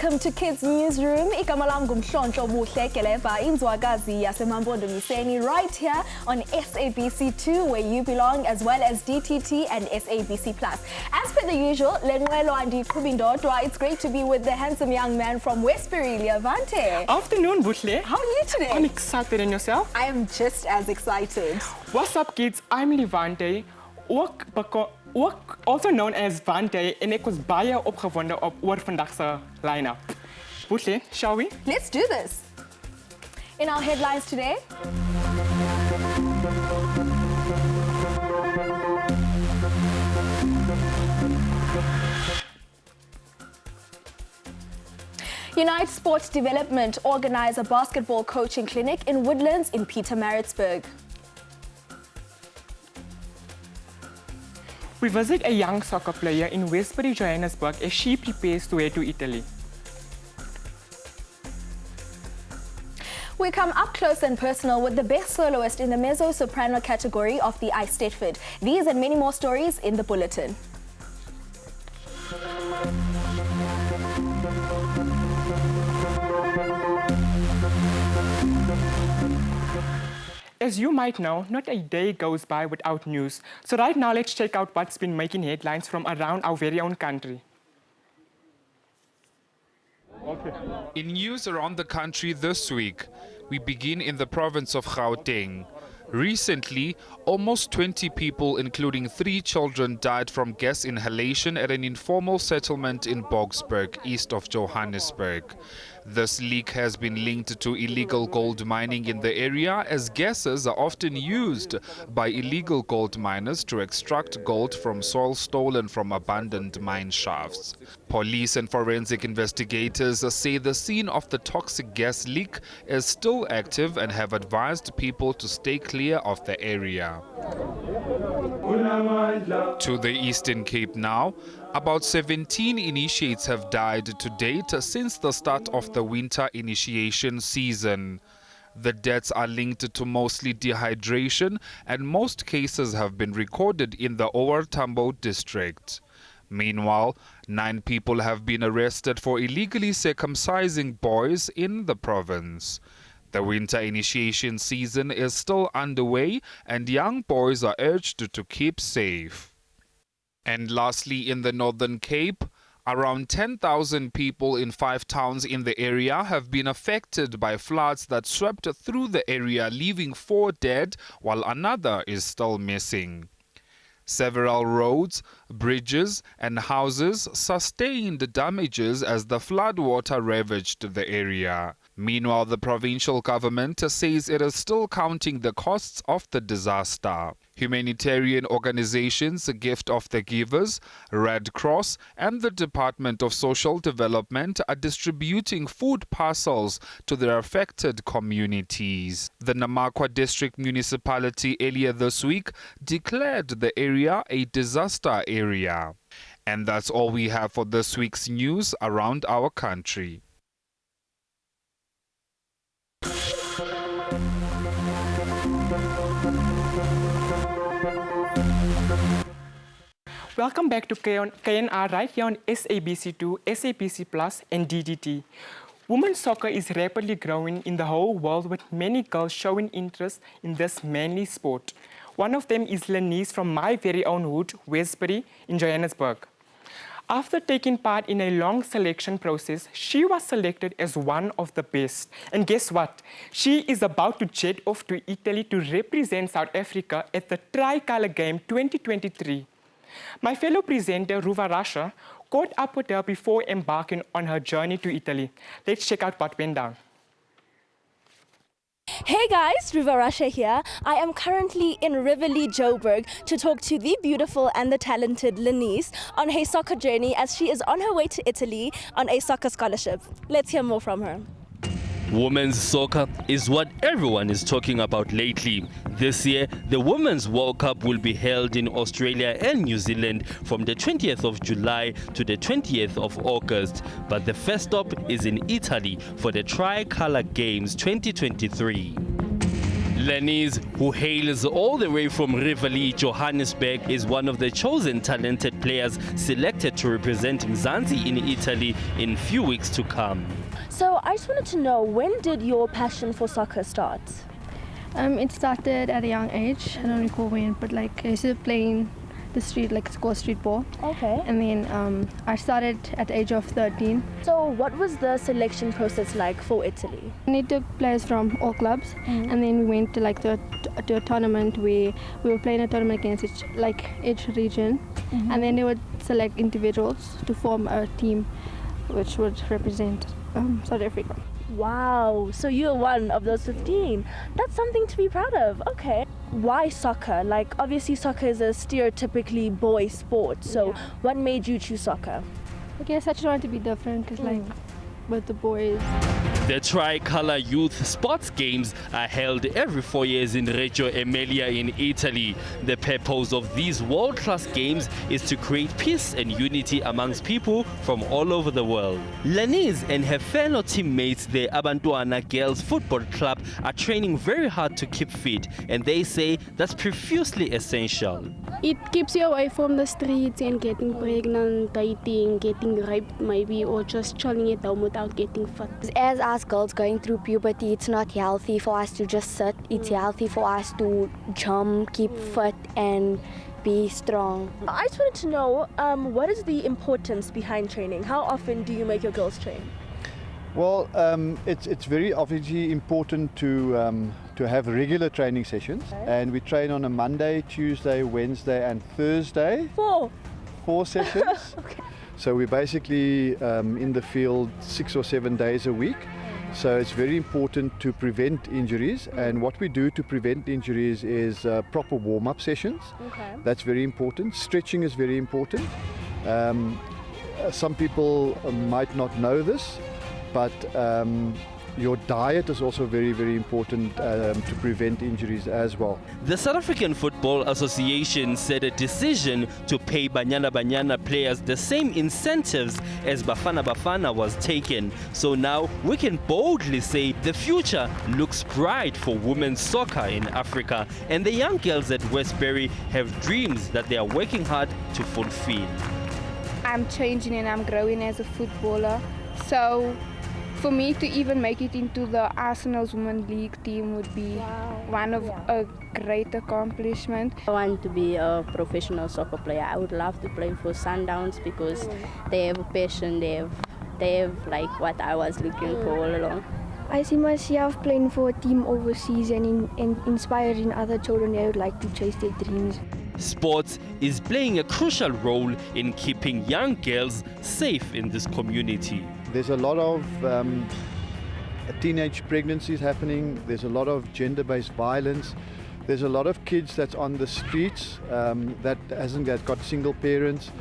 Welcome to Kids Newsroom. Igama lam ngumhlonto Buhle Keleva inzwakazi yasemampondomiseni right here on SABC2 where you belong, as well as DTT and SABC+. As per the usual, Lenwelo Andi Kubindodwa, it's great to be with the handsome young man from Westbury, Liavante. Afternoon, Buhle. How are you today? I'm excited, and yourself? I am just as excited. What's up, kids? I'm Levante, also known as Vante, en ek was baie opgewonde oor vandag se line-up. Buhle, shall we? Let's do this. In our headlines today, Unite Sports Development organize a basketball coaching clinic in Woodlands in Pietermaritzburg. We visit a young soccer player in Westbury, Johannesburg as she prepares to head to Italy. We come up close and personal with the best soloist in the mezzo-soprano category of the Eisteddfod. These and many more stories in the bulletin. As you might know, not a day goes by without news. So right now, let's check out what's been making headlines from around our very own country. In news around the country this week, we begin in the province of Gauteng. Recently, almost 20 people, including 3 children, died from gas inhalation at an informal settlement in Boksburg, east of Johannesburg. This leak has been linked to illegal gold mining in the area, as gases are often used by illegal gold miners to extract gold from soil stolen from abandoned mine shafts. Police and forensic investigators say the scene of the toxic gas leak is still active and have advised people to stay clear of the area. To the Eastern Cape now. About 17 initiates have died to date since the start of the winter initiation season. The deaths are linked to mostly dehydration, and most cases have been recorded in the OR Tambo district. Meanwhile, 9 people have been arrested for illegally circumcising boys in the province. The winter initiation season is still underway, and young boys are urged to keep safe. And lastly, in the Northern Cape, around 10,000 people in 5 towns in the area have been affected by floods that swept through the area, leaving 4 dead, while another is still missing. Several roads, bridges, and houses sustained damages as the floodwater ravaged the area. Meanwhile, the provincial government says it is still counting the costs of the disaster. Humanitarian organizations, Gift of the Givers, Red Cross, and the Department of Social Development are distributing food parcels to their affected communities. The Namakwa District Municipality earlier this week declared the area a disaster area. And that's all we have for this week's news around our country. Welcome back to KNR right here on SABC2, SABC+, and DTT. Women's soccer is rapidly growing in the whole world, with many girls showing interest in this manly sport. One of them is Lenice from my very own hood, Westbury, in Johannesburg. After taking part in a long selection process, she was selected as one of the best. And guess what? She is about to jet off to Italy to represent South Africa at the Tricolor Game 2023. My fellow presenter, Ruva Rasha, caught up with her before embarking on her journey to Italy. Let's check out what went down. Hey guys, Ruva Rasha here. I am currently in Rivoli, Joburg to talk to the beautiful and the talented Lenice on her soccer journey as she is on her way to Italy on a soccer scholarship. Let's hear more from her. Women's soccer is what everyone is talking about lately. This year, the Women's World Cup will be held in Australia and New Zealand from the 20th of July to the 20th of August. But the first stop is in Italy for the Tricolor Games 2023. Lenise, who hails all the way from Rivoli, Johannesburg, is one of the chosen talented players selected to represent Mzansi in Italy in few weeks to come. So I just wanted to know, when did your passion for soccer start? It started at a young age. I don't recall when, but like I used to play in the street, like score street ball. Okay. And then I started at the age of 13. So what was the selection process like for Italy? And it took players from all clubs, and then we went to like to a tournament where we were playing a tournament against each region, and then they would select individuals to form a team, which would represent South Africa. Wow, so you're one of those 15. That's something to be proud of. Okay. Why soccer? Like, obviously soccer is a stereotypically boy sport. So what made you choose soccer? I guess I just wanted to be different because like with the boys. The Tricolor Youth Sports Games are held every 4 years in Reggio Emilia in Italy. The purpose of these world-class games is to create peace and unity amongst people from all over the world. Lenise and her fellow teammates, the Abantuana Girls Football Club, are training very hard to keep fit, and they say that's profusely essential. It keeps you away from the streets and getting pregnant, dating, getting raped maybe, or just chilling at home without getting fit. As us girls going through puberty, it's not healthy for us to just sit. It's healthy for us to jump, keep fit and be strong. I just wanted to know, what is the importance behind training? How often do you make your girls train? Well, it's very obviously important to have regular training sessions, and we train on a Monday, Tuesday, Wednesday and Thursday. Four sessions. Okay. So we're basically in the field 6 or 7 days a week. So it's very important to prevent injuries, and what we do to prevent injuries is proper warm-up sessions. Okay. That's very important. Stretching is very important. Some people might not know this, but your diet is also very, very important to prevent injuries as well. The South African Football Association said a decision to pay Banyana Banyana players the same incentives as Bafana Bafana was taken. So now we can boldly say the future looks bright for women's soccer in Africa, and the young girls at Westbury have dreams that they are working hard to fulfill. I'm changing and I'm growing as a footballer. So for me to even make it into the Arsenal's Women's League team would be one of a great accomplishment. I want to be a professional soccer player. I would love to play for Sundowns because they have a passion, they have like what I was looking for all along. I see myself playing for a team overseas and inspiring other children who would like to chase their dreams. Sports is playing a crucial role in keeping young girls safe in this community. There's a lot of teenage pregnancies happening. There's a lot of gender-based violence. There's a lot of kids that's on the streets that got single parents,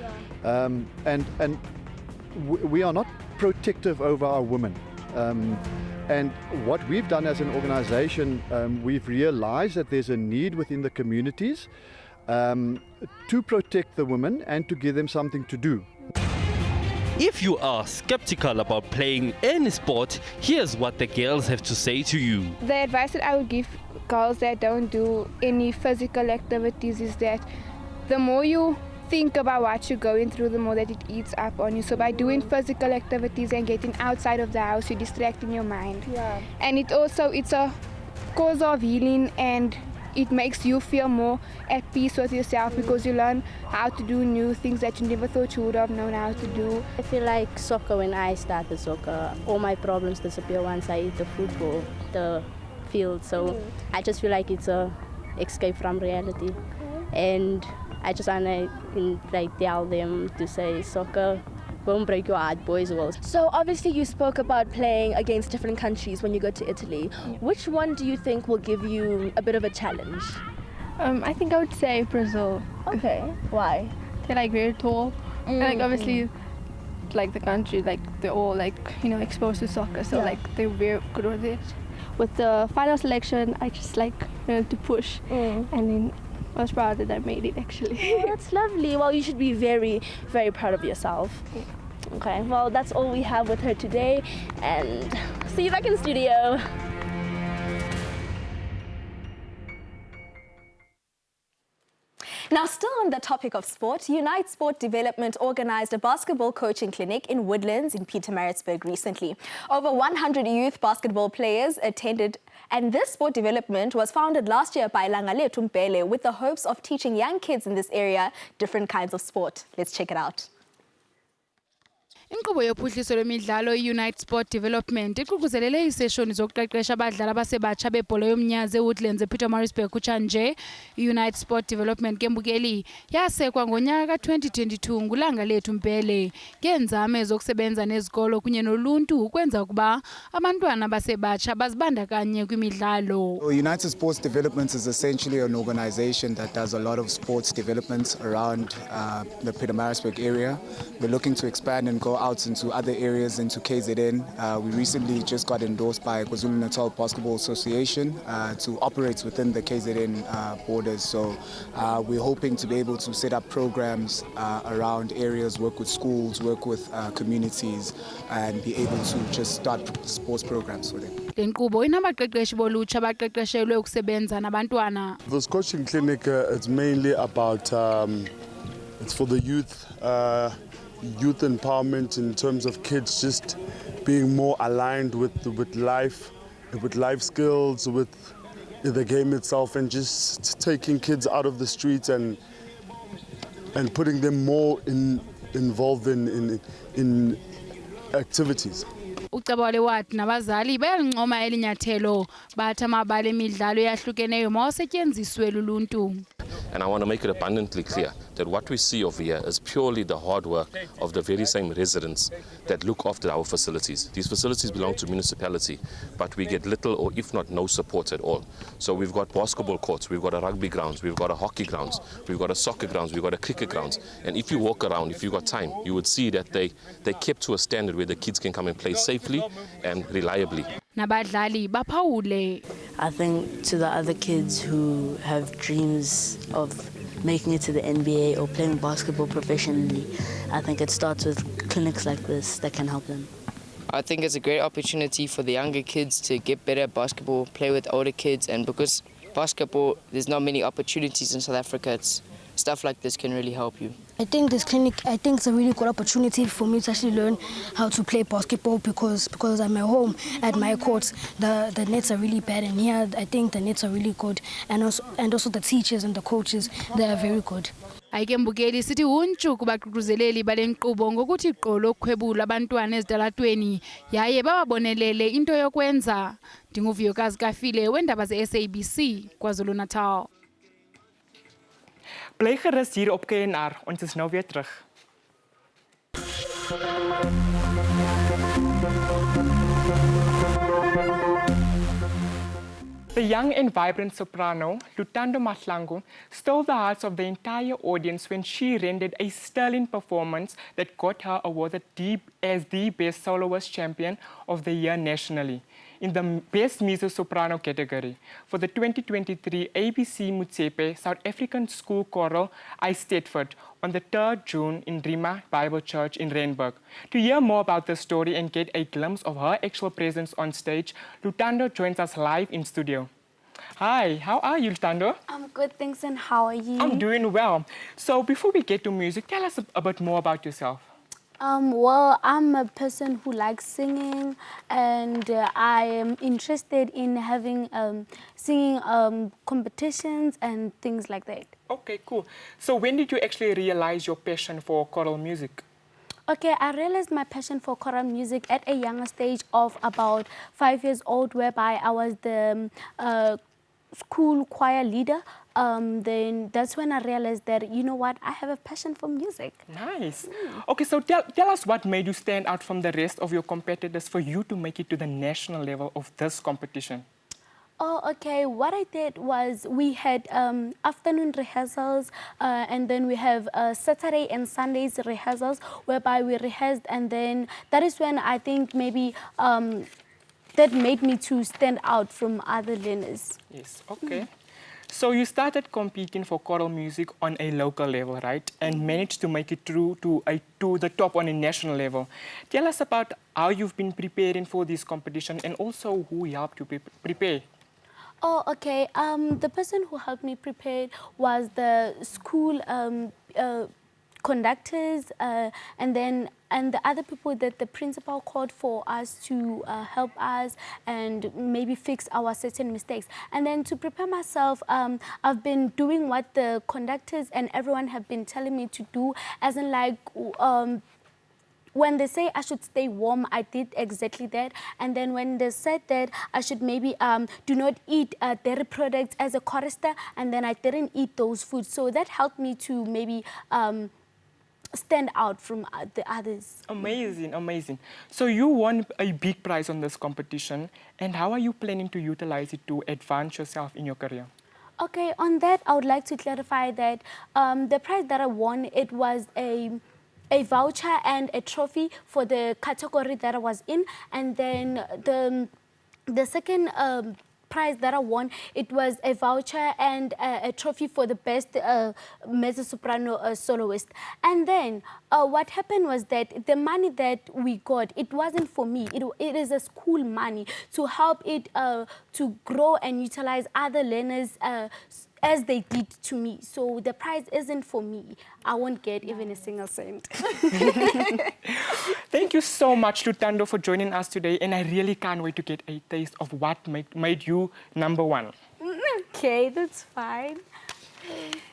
and we are not protective over our women. And what we've done as an organization, we've realized that there's a need within the communities to protect the women and to give them something to do. If you are skeptical about playing any sport, here's what the girls have to say to you. The advice that I would give girls that don't do any physical activities is that the more you think about what you're going through, the more that it eats up on you. So by doing physical activities and getting outside of the house, you're distracting your mind. Yeah. And it's a cause of healing, and it makes you feel more at peace with yourself because you learn how to do new things that you never thought you would have known how to do. I feel like soccer, when I started soccer, all my problems disappear once I hit the football, the field. So I just feel like it's a escape from reality. And I just want to tell them to say soccer won't break your heart, boys will. So obviously you spoke about playing against different countries when you go to Italy. Which one do you think will give you a bit of a challenge? I think I would say Brazil. Okay, why? They're like very tall, and like obviously, like the country, like they're all like exposed to soccer, so like they're very good with it. With the final selection, I just like to push, and then I was proud that I made it actually. Oh, that's lovely. Well, you should be very, very proud of yourself. Okay, well, that's all we have with her today, and see you back in studio. Now, still on the topic of sport, Unite Sport Development organized a basketball coaching clinic in Woodlands in Pietermaritzburg recently. Over 100 youth basketball players attended, and this sport development was founded last year by Langalethu Mpele with the hopes of teaching young kids in this area different kinds of sport. Let's check it out. Inkqubo yophuhliso lwemidlalo i-Unite Sport Development iququzelele iiseshoni zokuqeqesha abadlali abasebatsha bebhola yomnyazi eWoodlands ePietermaritzburg kutshanje. I-Unite Sport Development ke mbukeli yasekwa ngonyaka ka-2022 nguLangalethu Mpele ngeenzame zokusebenza nezikolo kunye noluntu ukwenza ukuba abantwana basebatsha bazibandakanye kwimidlalo. United Sports Development is essentially an organization that does a lot of sports development around the Pietermaritzburg area. We're looking to expand and go out into other areas, into KZN. We recently just got endorsed by KwaZulu-Natal Basketball Association to operate within the KZN borders. So we're hoping to be able to set up programs around areas, work with schools, work with communities, and be able to just start sports programs for them. Le nkqubo inabaqeqeshi bolutsha abaqeqeshelwe ukusebenza nabantwana. This coaching clinic it's mainly about it's for the youth. Youth empowerment in terms of kids just being more aligned with life skills, with the game itself, and just taking kids out of the streets and putting them more involved in activities. Ucabale wathi nabazali bayalincoma elinyathelo bathi amabala emidlalo eyahlukeneyo mawasetyenziswe luluntu. And I want to make it abundantly clear that what we see over here is purely the hard work of the very same residents that look after our facilities. These facilities belong to municipality, but we get little or if not no support at all. So we've got basketball courts, we've got a rugby grounds, we've got a hockey grounds, we've got a soccer grounds, we've got a cricket grounds. And if you walk around, if you've got time, you would see that they kept to a standard where the kids can come and play safely and reliably. Nabadlali baphawule. I think to the other kids who have dreams of making it to the NBA or playing basketball professionally, I think it starts with clinics like this that can help them. I think it's a great opportunity for the younger kids to get better at basketball, play with older kids, and because basketball, there's not many opportunities in South Africa, stuff like this can really help you. I think this clinic, it's a really good opportunity for me to actually learn how to play basketball because I'm at home at my courts. The nets are really bad, and here I think the nets are really good, and also the teachers and the coaches, they are very good. Ayike mbukeli sithi untshu kubaququzeleli bale nkqubo ngokuthi iqolo ukukhwebula abantwana ezitalatweni yaye bababonelele into yokwenza. Ndinguvuyokazi Kafile weendaba ze-SABC KwaZulu-Natal. Bly gerus hier op KNR, ons is nou weer terug. The young and vibrant soprano, Lutando Mahlangu, stole the hearts of the entire audience when she rendered a sterling performance that got her awarded as the Best Soloist Champion of the Year nationally in the Best Mezzo-Soprano category for the 2023 ABC Motsepe South African School Choral Eisteddfod on the 3rd June in Rima Bible Church in Randburg. To hear more about the story and get a glimpse of her actual presence on stage, Lutando joins us live in studio. Hi, how are you, Lutando? I'm good, thanks, and how are you? I'm doing well. So before we get to music, tell us a bit more about yourself. Well, I'm a person who likes singing, and I am interested in having singing competitions and things like that. Okay, cool. So when did you actually realize your passion for choral music? Okay, I realized my passion for choral music at a younger stage of about 5 years old, whereby I was the school choir leader. Then that's when I realized that, you know what, I have a passion for music. Nice. Okay, so tell us what made you stand out from the rest of your competitors for you to make it to the national level of this competition? Oh, okay. What I did was we had afternoon rehearsals and then we have Saturday and Sundays rehearsals whereby we rehearsed, and then that is when I think maybe that made me to stand out from other learners. Yes, okay. So you started competing for choral music on a local level, right? And managed to make it through to the top on a national level. Tell us about how you've been preparing for this competition and also who helped you prepare. Oh, okay. The person who helped me prepare was the school conductors, and the other people that the principal called for us to help us and maybe fix our certain mistakes. And then to prepare myself, I've been doing what the conductors and everyone have been telling me to do, as in like when they say I should stay warm, I did exactly that. And then when they said that I should maybe do not eat dairy products as a chorister, and then I didn't eat those foods. So that helped me to maybe stand out from the others. Amazing, amazing. So you won a big prize on this competition, and how are you planning to utilize it to advance yourself in your career? Okay, on that, I would like to clarify that the prize that I won, it was a voucher and a trophy for the category that I was in, and then the second prize that I won, it was a voucher and a trophy for the best mezzo-soprano soloist. And then what happened was that the money that we got, it wasn't for me. It is a school money to help it to grow and utilize other learners as they did to me. So the prize isn't for me. I won't get even a single cent. Thank you so much, Lutando, for joining us today, and I really can't wait to get a taste of what made you #1. Okay, that's fine.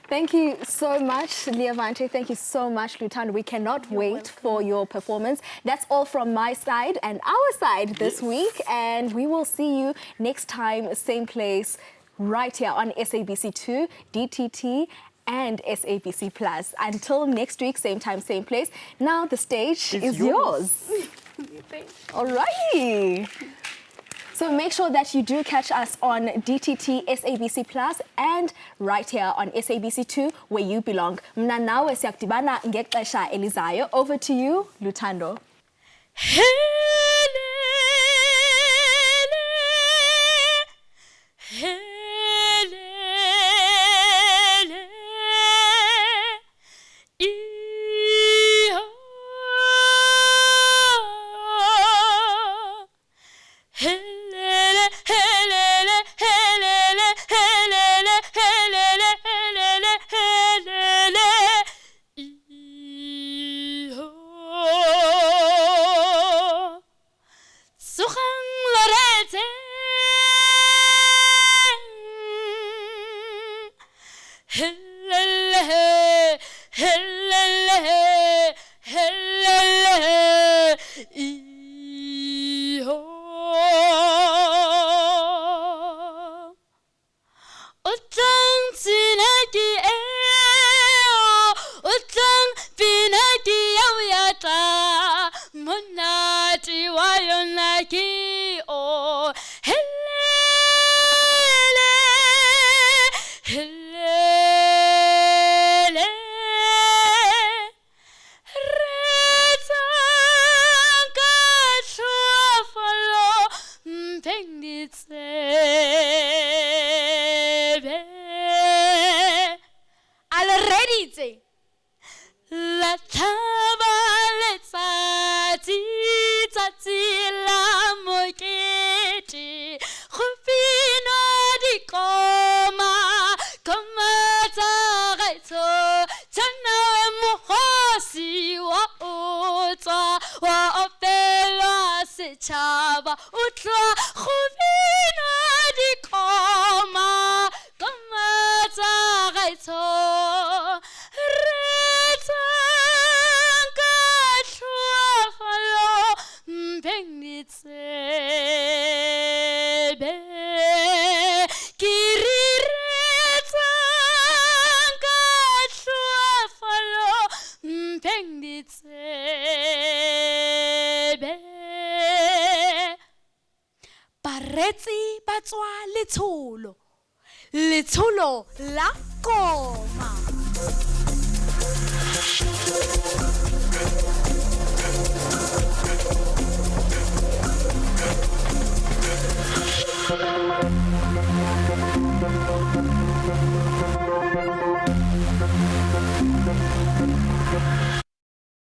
Thank you so much, Leavante. Thank you so much, Lutando. We cannot wait for your performance. That's all from my side and our side this week, and we will see you next time, same place, right here on SABC2, DTT, and SABC Plus. Until next week, same time, same place. Now the stage is yours. All righty. So make sure that you do catch us on DTT, SABC Plus, and right here on SABC2, where you belong. Mna nawe siyakudibana ngexesha elizayo. Over to you, Lutando. Letsholo la koma.